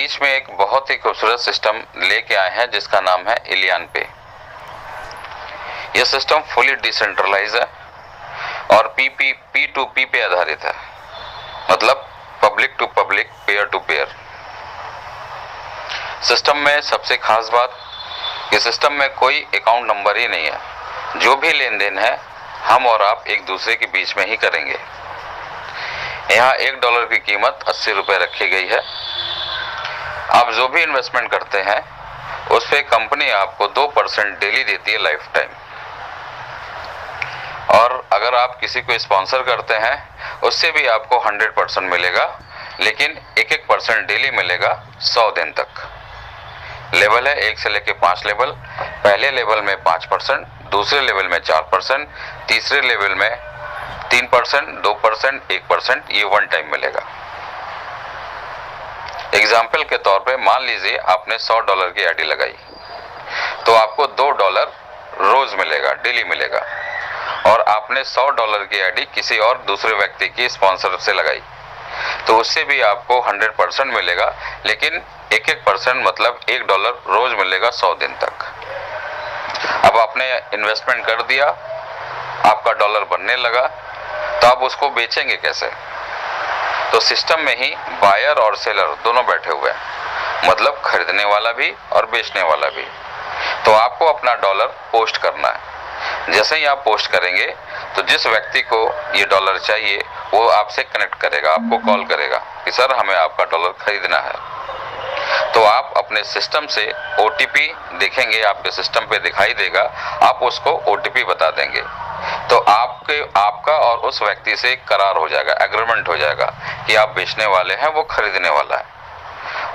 बीच में एक बहुत ही खूबसूरत सिस्टम लेके आए हैं जिसका नाम है इलियान पे। यह सिस्टम फुली डिसेंट्रलाइज है और P2P पे आधारित है, मतलब public to public, peer to peer. System में सबसे खास बात कि सिस्टम में कोई अकाउंट नंबर ही नहीं है। जो भी लेन देन है हम और आप एक दूसरे के बीच में ही करेंगे। यहाँ $1 की कीमत 80 रुपये रखी गई है। आप जो भी इन्वेस्टमेंट करते हैं उस पर कंपनी आपको 2% डेली देती है लाइफ टाइम। और अगर आप किसी को स्पॉन्सर करते हैं उससे भी आपको 100% मिलेगा, लेकिन 1% डेली मिलेगा 100 दिन तक। लेवल है 1 से लेके 5 लेवल। पहले लेवल में 5%, दूसरे लेवल में 4%, तीसरे लेवल में 3%, 2%, 1%, ये वन टाइम मिलेगा। एग्जाम्पल के तौर पे मान लीजिए आपने $100 की आईडी लगाई तो आपको $2 रोज मिलेगा, डेली मिलेगा। और आपने $100 की आईडी किसी और दूसरे व्यक्ति की स्पॉन्सर से लगाई तो उससे भी आपको 100% मिलेगा, लेकिन 1% मतलब $1 रोज मिलेगा 100 दिन तक। अब आपने इन्वेस्टमेंट कर दिया, आपका डॉलर बनने लगा, तो आप उसको बेचेंगे कैसे? तो सिस्टम में ही बायर और सेलर दोनों बैठे हुए हैं, मतलब खरीदने वाला भी और बेचने वाला भी। तो आपको अपना डॉलर पोस्ट करना है। जैसे ही आप पोस्ट करेंगे तो जिस व्यक्ति को ये डॉलर चाहिए वो आपसे कनेक्ट करेगा, आपको कॉल करेगा कि सर हमें आपका डॉलर खरीदना है। तो आप अपने सिस्टम से OTP देखेंगे, आपके सिस्टम पे दिखाई देगा, आप उसको OTP बता देंगे तो आपका और उस व्यक्ति से करार हो जाएगा, एग्रीमेंट हो जाएगा कि आप बेचने वाले हैं, वो खरीदने वाला है।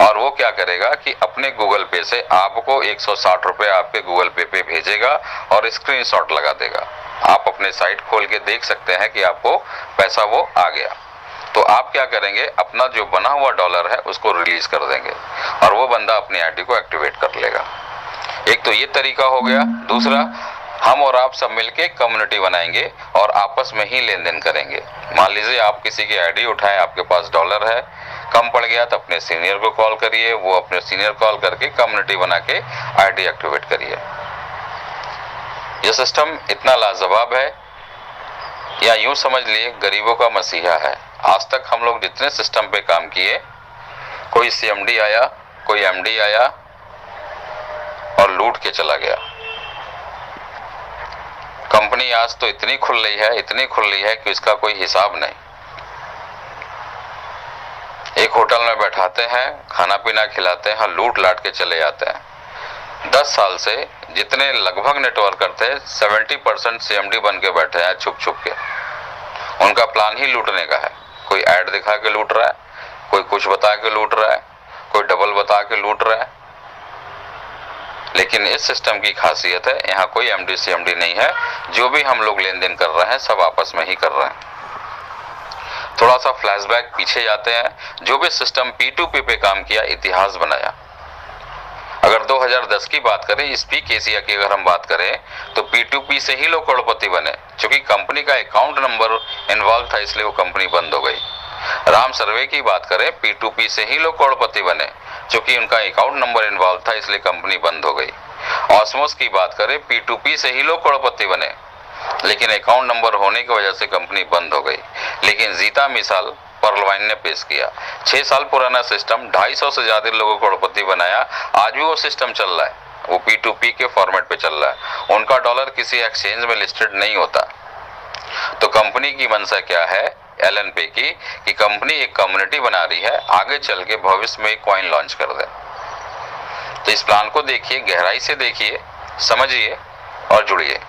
और वो क्या करेगा कि अपने गूगल पे से आपको 160 रुपये आपके गूगल पे पे भेजेगा और स्क्रीनशॉट लगा देगा। आप अपने साइट खोल के देख सकते हैं कि आपको पैसा वो आ गया। तो आप क्या करेंगे, अपना जो बना हुआ डॉलर है उसको रिलीज कर देंगे और वो बंदा अपनी आईडी को एक्टिवेट कर लेगा। एक तो ये तरीका हो गया। दूसरा, हम और आप सब मिलके कम्युनिटी बनाएंगे और आपस में ही लेन देन करेंगे। मान लीजिए आप किसी की आईडी उठाएं, आपके पास डॉलर है, कम पड़ गया तो अपने सीनियर को कॉल करिए, वो अपने सीनियर कॉल करके कम्युनिटी बना के आईडी एक्टिवेट करिए। यह सिस्टम इतना लाजवाब है, या यूं समझ लिए गरीबों का मसीहा है। आज तक हम लोग जितने सिस्टम पे काम किए, कोई CMD आया, कोई MD आया और लूट के चला गया। कंपनी आज तो इतनी खुल रही है कि इसका कोई हिसाब नहीं। एक होटल में बैठाते हैं, खाना पीना खिलाते हैं, लूट लाट के चले जाते हैं। 10 साल से जितने लगभग नेटवर्कर थे 70% CMD बन के बैठे हैं छुप छुप के। उनका प्लान ही लूटने का है। कोई ऐड दिखा के लूट रहा है, कोई कुछ बता के लूट रहा है, कोई डबल बता के लूट रहा है। लेकिन इस सिस्टम की खासियत है, यहाँ कोई MD CMD नहीं है। जो भी हम लोग लेन देन कर रहे हैं सब आपस में ही कर रहे हैं। थोड़ा सा फ्लैशबैक पीछे जाते हैं। जो भी सिस्टम P2P पे काम किया, इतिहास बनाया। अगर 2010 की बात करें, स्पीक एशिया की अगर हम बात करें, तो P2P से ही लोग करोड़पति बने। क्योंकि कंपनी का अकाउंट नंबर इन्वॉल्व था, इसलिए वो कंपनी बंद हो गई। राम सर्वे की बात करें, P2P से ही लोग करोड़पति बने, क्योंकि उनका अकाउंट नंबर इन्वॉल्व था, इसलिए कंपनी बंद हो गई। ऑस्मोस की बात करें, P2P से ही लोग करोड़पति बने, लेकिन अकाउंट नंबर होने की वजह से कंपनी बंद हो गई। लेकिन जीता मिसाल पर्ल वाइन ने पेश किया। 6 साल पुराना सिस्टम 250 से ज्यादा लोगों को करोड़पति बनाया। आज भी वो सिस्टम चल रहा है, वो P2P के फॉर्मेट पे चल रहा है। उनका डॉलर किसी एक्सचेंज में लिस्टेड नहीं होता। तो कंपनी की मंशा क्या है एलन पे की, कि कंपनी एक कम्युनिटी बना रही है, आगे चल के भविष्य में एक कॉइन लॉन्च कर दे। तो इस प्लान को देखिए, गहराई से देखिए, समझिए और जुड़िए।